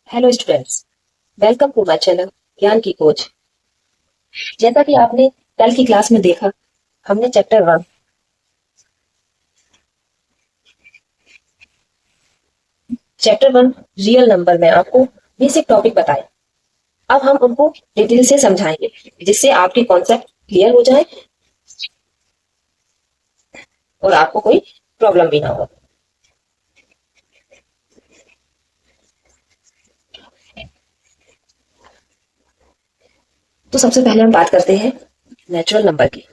Hello students, welcome to my channel ज्ञान की खोज। जैसा कि आपने कल की क्लास में देखा, हमने चैप्टर वन रियल नंबर में आपको बेसिक टॉपिक बताए। अब हम उनको डिटेल से समझाएंगे जिससे आपके कॉन्सेप्ट क्लियर हो जाए और आपको कोई प्रॉब्लम भी ना हो। तो सबसे पहले हम बात करते हैं नेचुरल नंबर की।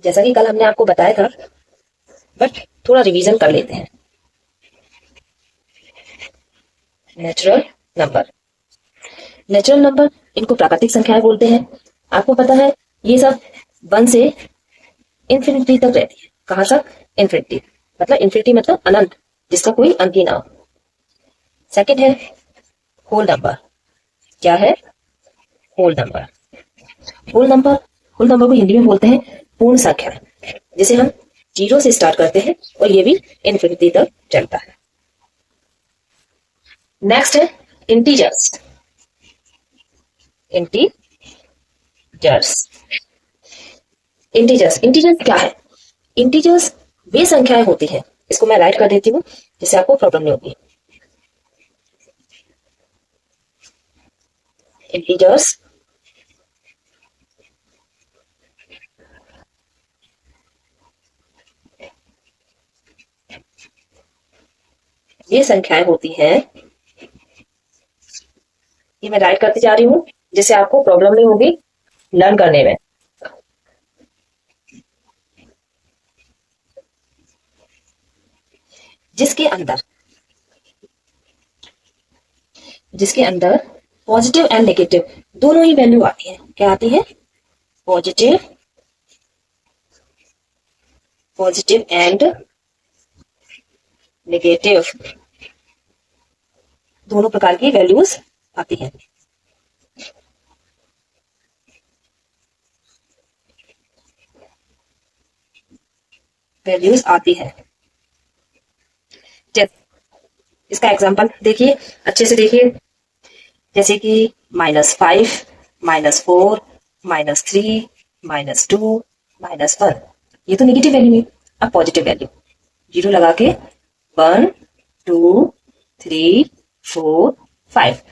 जैसा कि कल हमने आपको बताया था, बट थोड़ा रिवीजन कर लेते हैं। नेचुरल नंबर नेचुरल नंबर इनको प्राकृतिक संख्याएं बोलते हैं। आपको पता है, ये सब वन से इन्फिनिटी तक रहती है। कहां तक? इन्फिनिटी। मतलब इन्फिनिटी मतलब अनंत, जिसका कोई अंत ही ना हो। सेकंड है होल नंबर। क्या है? Whole number. Whole number whole number को हिंदी में बोलते हैं पूर्ण संख्या, जिसे हम जीरो से स्टार्ट करते हैं और ये भी इन्फिनिटी तक चलता है। नेक्स्ट है इंटीजर्स। इंटीजर्स इंटीजर्स इंटीजर्स क्या है? इंटीजर्स वे संख्याएं होती हैं। इसको मैं राइट कर देती हूँ जिससे आपको प्रॉब्लम नहीं होगी। इंटीजर्स ये संख्याएं होती हैं, ये मैं राइट करती जा रही हूँ जिससे आपको प्रॉब्लम नहीं होगी लर्न करने में। जिसके अंदर जिसके अंदर पॉजिटिव एंड नेगेटिव दोनों ही वैल्यू आती है। क्या आती है? पॉजिटिव पॉजिटिव एंड नेगेटिव दोनों प्रकार की वैल्यूज आती हैं। वैल्यूज आती है। इसका एग्जांपल देखिए, अच्छे से देखिए। जैसे कि -5, -4, -3, -2, -1, ये तो नेगेटिव वैल्यू है। अब पॉजिटिव वैल्यू जीरो लगा के 1, 2, 3, 4, 5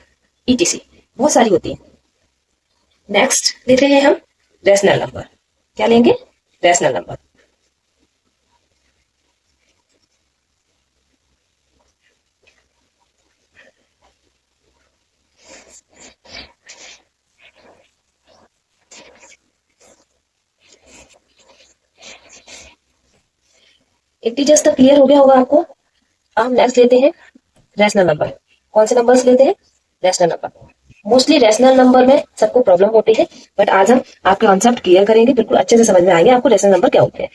ETC बहुत सारी होती है। नेक्स्ट लेते हैं हम रेशनल नंबर। क्या लेंगे? Rational number. इंटीजर्स तक क्लियर हो गया होगा आपको। अब हम नेक्स्ट लेते हैं रैशनल नंबर। कौन से नंबर्स लेते हैं? Rational number. Mostly rational number में सबको प्रॉब्लम होती है, बट आज हम आपके कॉन्सेप्ट क्लियर करेंगे, बिल्कुल अच्छे से समझ में आएंगे आपको रैशनल नंबर क्या होते हैं।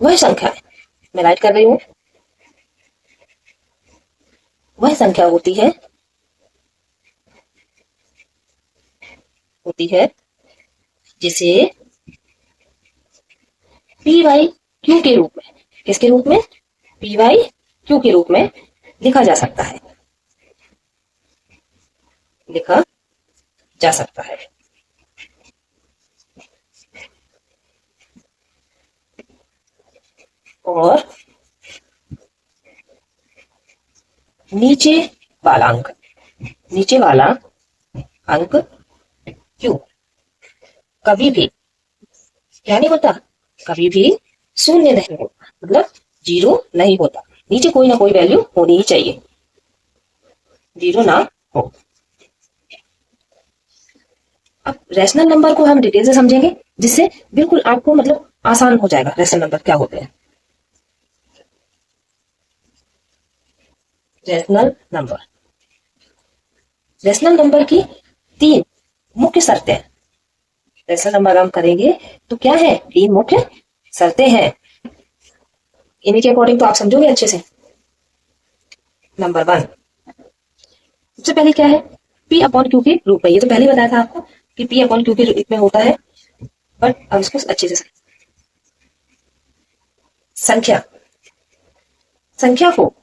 वह संख्या है, मैं राइट कर रही हूँ, वह संख्या होती है जिसे पी वाई क्यू के रूप में, किसके रूप में? पी वाई क्यू के रूप में लिखा जा सकता है। लिखा जा सकता है। और नीचे वाला अंक नीचे वाला अंक क्यू कभी भी क्या नहीं होता? कभी भी शून्य नहीं होता, मतलब जीरो नहीं होता। नीचे कोई ना कोई वैल्यू होनी ही चाहिए, जीरो ना हो। अब रैशनल नंबर को हम डिटेल से समझेंगे जिससे बिल्कुल आपको मतलब आसान हो जाएगा रैशनल नंबर क्या होते हैं। रैशनल नंबर रैशनल नंबर की तीन मुख्य शर्तें। रैशनल नंबर हम करेंगे तो क्या है? तीन मुख्य शर्तें हैं। इन्हीं के अकॉर्डिंग तो आप समझोगे अच्छे से। नंबर वन, सबसे पहले क्या है? पी अपॉन क्यू के रूप में। ये तो पहले ही बताया था आपको कि पी अपॉन क्यू के रूप में होता है, बट अब इसको अच्छे से संख्या संख्या को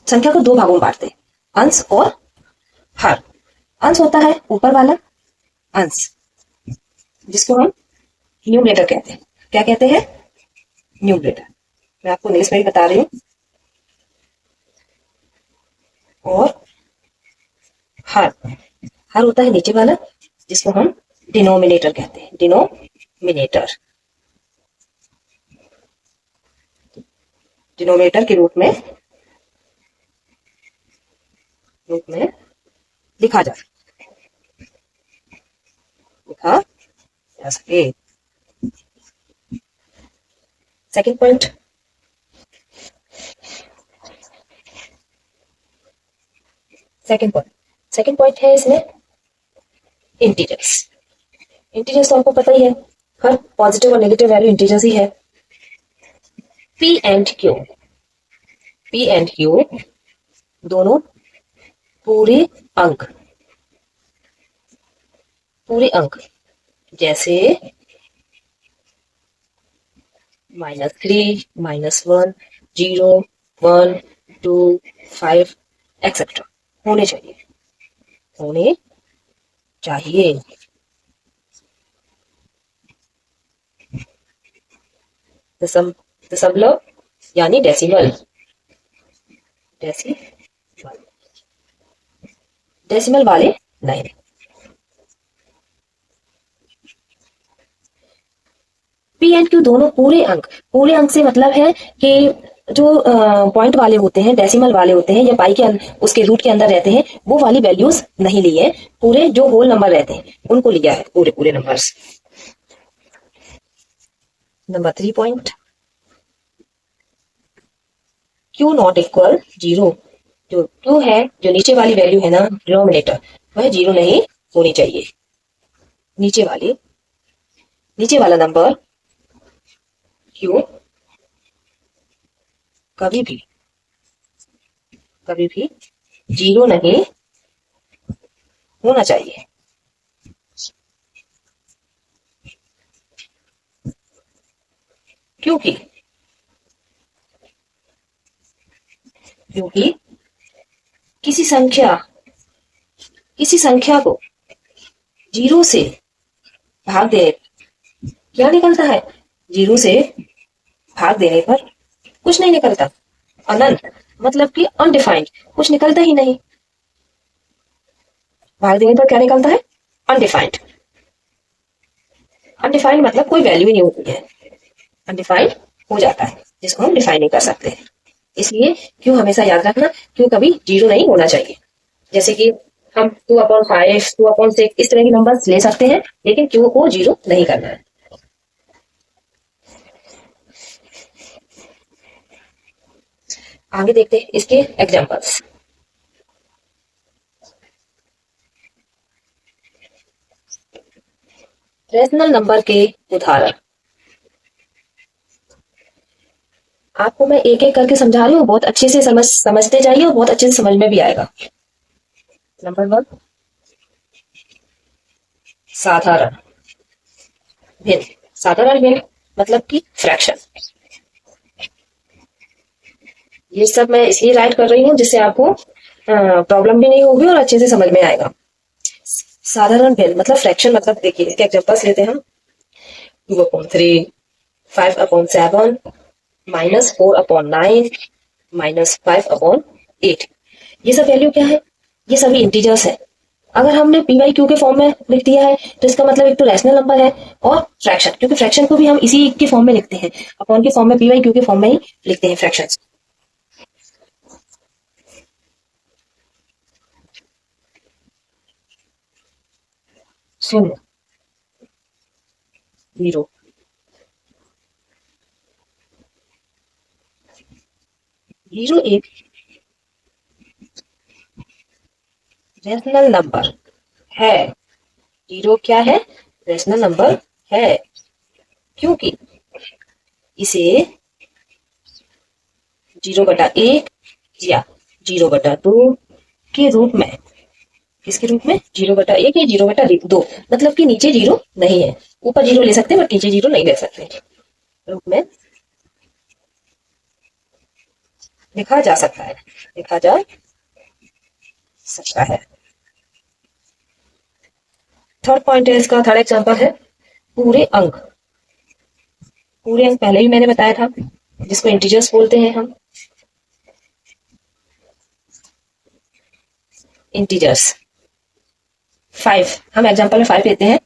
संख्या को दो भागों में बांटते हैं, अंश और हर। अंश होता है ऊपर वाला अंश, जिसको हम न्यूमरेटर कहते हैं। क्या कहते हैं? न्यूमरेटर। मैं आपको इंग्लिश में भी बता रही हूँ। और हर, हर होता है नीचे वाला, जिसको हम डिनोमिनेटर कहते हैं। डिनोमिनेटर, डिनोमिनेटर के रूप में लिखा जा सके। सेकंड पॉइंट, सेकंड पॉइंट है इसमें इंटीजर्स। इंटीजर्स तो आपको पता ही है, हर पॉजिटिव और नेगेटिव वैल्यू इंटीजर्स ही है। पी एंड क्यू दोनों पूरे अंक, जैसे -3, -1, 0, 1, 2, 5 एक्सेट्रा होने चाहिए। दशमलव यानी डेसिमल वाले नहीं। पी एंड क्यू दोनों पूरे अंक से मतलब है कि जो पॉइंट वाले होते हैं, डेसिमल वाले होते हैं, या पाई के उसके रूट के अंदर रहते हैं, वो वाली वैल्यूज नहीं ली है। पूरे जो होल नंबर रहते हैं उनको लिया है, पूरे numbers. Number 3 point, Q not equal 0। जो क्यू है, जो नीचे वाली वैल्यू है ना, डिनोमिनेटर, वह 0 नहीं होनी चाहिए। नीचे वाला नंबर क्यू कभी भी 0 नहीं होना चाहिए। क्योंकि किसी संख्या को 0 से भाग दे, क्या निकलता है? 0 से भाग देने पर कुछ नहीं निकलता। अनंत मतलब कि अनडिफाइंड, कुछ निकलता ही नहीं। भाग देने पर क्या निकलता है? अनडिफाइंड। अनडिफाइंड मतलब कोई वैल्यू ही नहीं होती है, अनडिफाइंड हो जाता है, जिसको हम डिफाइन नहीं कर सकते। इसलिए क्यों हमेशा याद रखना, क्यों कभी 0 नहीं होना चाहिए। जैसे कि हम 2/5, 2/6 इस तरह के नंबर्स ले सकते हैं, लेकिन क्यों को 0 नहीं करना है। आगे देखते हैं इसके एग्जांपल्स। रैशनल नंबर के उदाहरण आपको मैं एक एक करके समझा रही हूँ, बहुत अच्छे से समझते जाइए और बहुत अच्छे से समझ में भी आएगा। नंबर 1, साधारण भिन्न मतलब कि फ्रैक्शन। ये सब मैं इसलिए राइट कर रही हूँ जिससे आपको प्रॉब्लम भी नहीं होगी और अच्छे से समझ में आएगा। साधारण भिन्न मतलब फ्रैक्शन, मतलब देखिए इसके एग्जांपल्स लेते हैं हम। 2/3, 5/7, -4/9, -5/8। ये सब वैल्यू क्या है? ये सभी इंटीजर्स है। अगर हमने पी बाई क्यू के फॉर्म में लिख दिया है तो इसका मतलब एक तो रैशनल नंबर है और फ्रैक्शन, क्योंकि फ्रैक्शन को भी हम इसी के फॉर्म में लिखते हैं, अपॉन के फॉर्म में, पी बाई क्यू के फॉर्म में ही लिखते हैं फ्रैक्शन। शून्य, 0, 0 एक रैशनल नंबर है। 0 क्या है? रैशनल नंबर है, क्योंकि इसे 0/1 या 0/2 के रूप में, किसके रूप में? 0/1 या 0/2, मतलब कि नीचे 0 नहीं है। ऊपर 0 ले सकते हैं बट नीचे 0 नहीं ले सकते, रूप में लिखा जा सकता है, लिखा जा सकता है। थर्ड पॉइंट है इसका, थर्ड एग्जांपल है पूरे अंक। पूरे अंक पहले भी मैंने बताया था, जिसको इंटीजर्स बोलते हैं हम, इंटीजर्स। 5, हम एग्जांपल में 5 लेते हैं,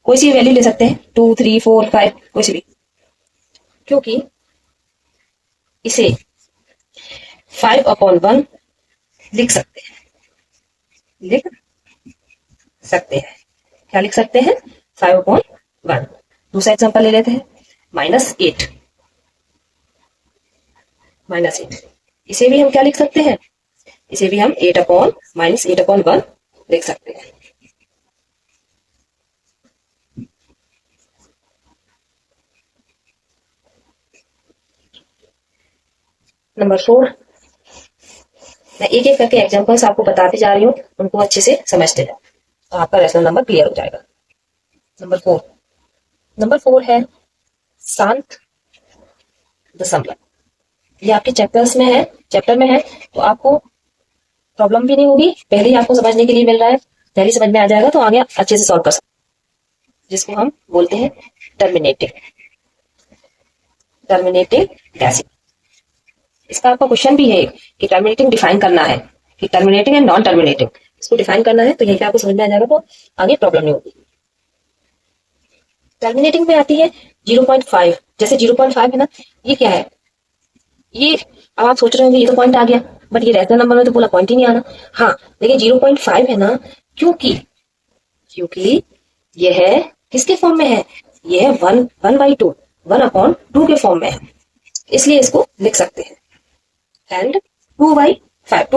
कोई सी वैल्यू ले सकते हैं, 2, 3, 4, 5, कोई सी भी, क्योंकि इसे 5/1 लिख सकते हैं, लिख सकते हैं। क्या लिख सकते हैं? 5/1। दूसरा एग्जांपल ले लेते हैं, -8, -8, इसे भी हम क्या लिख सकते हैं? इसे भी हम 8/-8/1 लिख सकते हैं। नंबर 4, मैं एक एक करके एग्जांपल्स आपको बताते जा रही हूँ, उनको अच्छे से समझते जाओ तो आपका रैशनल नंबर क्लियर हो जाएगा। नंबर 4 है शांत दशमलव। ये आपके चैप्टर में है तो आपको प्रॉब्लम भी नहीं होगी, पहले ही आपको समझने के लिए मिल रहा है, पहले समझ में आ जाएगा तो आगे अच्छे से सॉल्व कर सकते, जिसको हम बोलते हैं टर्मिनेटिंग डेसिमल। इसका आपका क्वेश्चन भी है कि टर्मिनेटिंग डिफाइन करना है, कि टर्मिनेटिंग एंड नॉन टर्मिनेटिंग, इसको डिफाइन करना है, तो यही पे आपको समझ में आ जाएगा तो आगे प्रॉब्लम नहीं होगी। टर्मिनेटिंग में आती है 0.5, जैसे 0.5 है ना, ये क्या है? ये अब आप सोच रहे होंगे ये तो पॉइंट आ गया, बट ये रैशनल नंबर में तो पूरा पॉइंट ही नहीं आना। हाँ, लेकिन 0.5 है ना, क्योंकि क्योंकि यह किसके फॉर्म में है? यह 1/2, 1/2 के फॉर्म में है, इसलिए इसको लिख सकते हैं। एंड 2/5,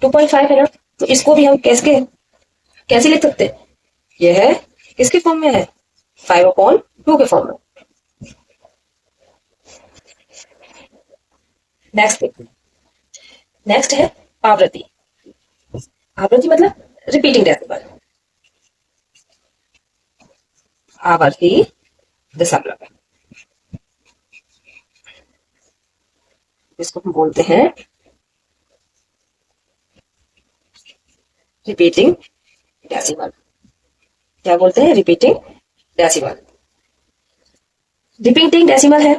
2.5 है ना, तो इसको भी हम कैसे लिख सकते हैं? यह किसके फॉर्म में है? 5/2 के फॉर्म में। नेक्स्ट है आवृत्ति। आवृत्ति मतलब रिपीटिंग डेसिमल, आवर्ती दशमलव, इसको हम बोलते हैं रिपीटिंग डेसिमल। क्या बोलते हैं? Repeating decimal. रिपीटिंग डेसिमल है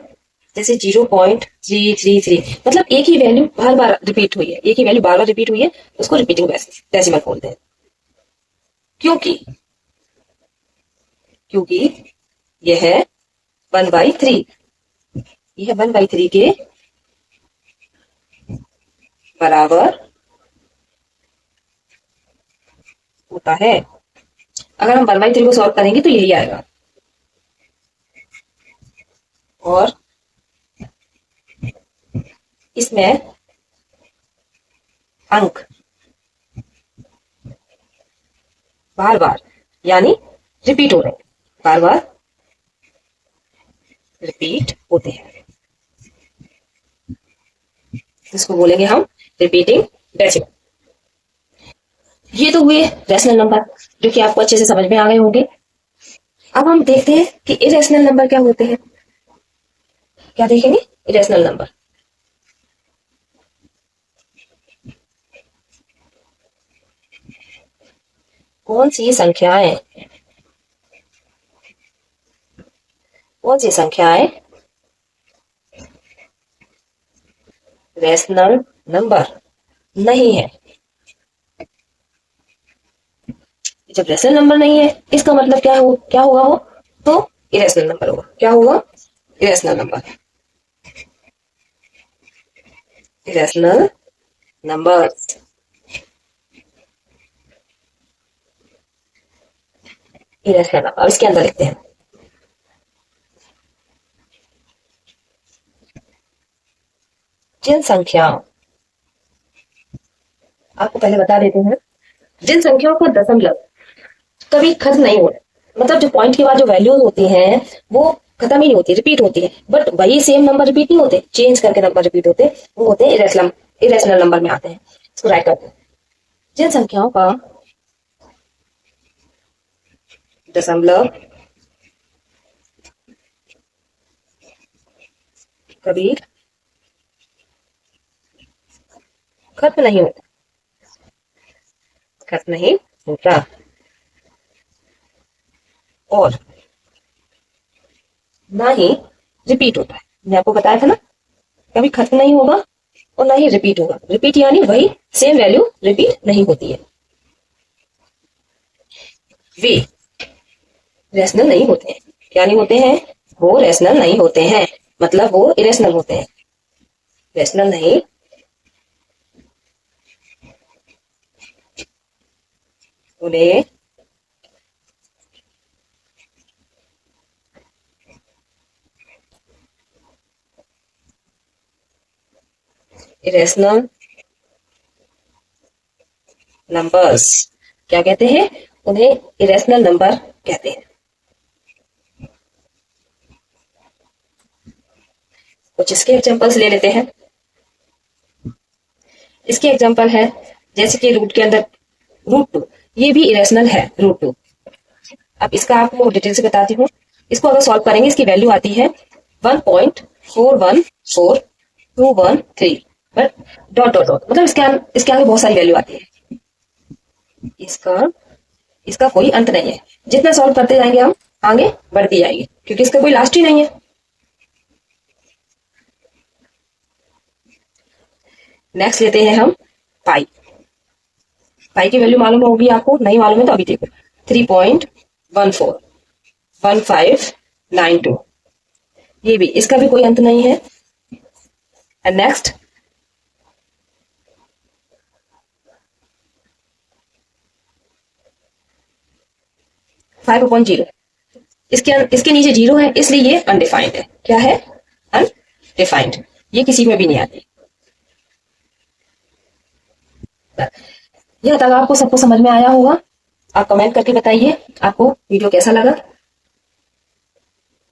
जैसे 0.333, मतलब एक ही वैल्यू बार बार रिपीट हुई है, एक ही वैल्यू बार बार रिपीट हुई है, उसको रिपीटिंग डेसिमल बोलते हैं। क्योंकि क्योंकि यह 1/3, यह 1/3 के बराबर होता है। अगर हम 1/3 को सॉल्व करेंगे तो यही आएगा, और इसमें अंक बार बार यानी रिपीट हो रहे हैं, बार बार रिपीट होते हैं, इसको बोलेंगे हम रिपीटिंग डेसिमल। ये तो हुए रैशनल नंबर, जो कि आपको अच्छे से समझ में आ गए होंगे। अब हम देखते हैं कि इरेशनल नंबर क्या होते हैं। क्या देखेंगे? Irrational number. कौन सी संख्याएं रैशनल नंबर नहीं है? जब रैशनल नंबर नहीं है, इसका मतलब क्या होगा वो? तो इरेशनल नंबर होगा। क्या होगा? Irrational number. Irrational number. Irrational number, अब इसके अंदर लिखते हैं। जिन संख्याओं, आपको पहले बता देते हैं, जिन संख्याओं का दशमलव कभी खत्म नहीं हो रहा, मतलब जो पॉइंट के बाद जो वैल्यूज होती हैं वो खत्म ही नहीं होती, रिपीट होती है, बट वही सेम नंबर रिपीट नहीं होते, चेंज करके नंबर रिपीट होते, वो होते हैं इरेशनल नंबर में आते हैं। इसको राइट करते हैं। जिन संख्याओं का दशमलव कभी खत्म नहीं होता, खत्म नहीं होता। और ना ही रिपीट होता है। मैंने आपको बताया था ना, कभी खत्म नहीं होगा और ना ही रिपीट होगा। रिपीट यानी वही सेम वैल्यू रिपीट नहीं होती है। वे रेशनल नहीं होते हैं। क्या नहीं होते हैं? वो रेशनल नहीं होते हैं, मतलब वो इरेशनल होते हैं। रेशनल नहीं, उन्हें इरेशनल नंबर्स क्या कहते हैं? उन्हें इरेशनल नंबर कहते हैं। कुछ इसके एग्जांपल्स ले लेते हैं। इसके एग्जांपल है जैसे कि रूट के अंदर √2, ये भी इरेशनल है √2। अब इसका आपको डिटेल से बताती हूँ। इसको अगर सॉल्व करेंगे, इसकी वैल्यू आती है 1.414213, बट डॉट डॉट डॉट, मतलब इसके आगे बहुत सारी वैल्यू आती है। इसका इसका कोई अंत नहीं है। जितना सॉल्व करते जाएंगे हम आगे बढ़ते जाएंगे, क्योंकि इसका कोई लास्ट ही नहीं है। नेक्स्ट लेते हैं हम पाई। पाई की वैल्यू मालूम होगी आपको, नहीं मालूम है तो अभी देखो। 3.141592, ये भी, इसका भी कोई अंत नहीं है। एंड नेक्स्ट 5/0, इसके नीचे 0 है, इसलिए ये अनडिफाइंड है। क्या है? अनडिफाइंड। ये किसी में भी नहीं आती। यह तक आपको सबको समझ में आया होगा। आप कमेंट करके बताइए आपको वीडियो कैसा लगा।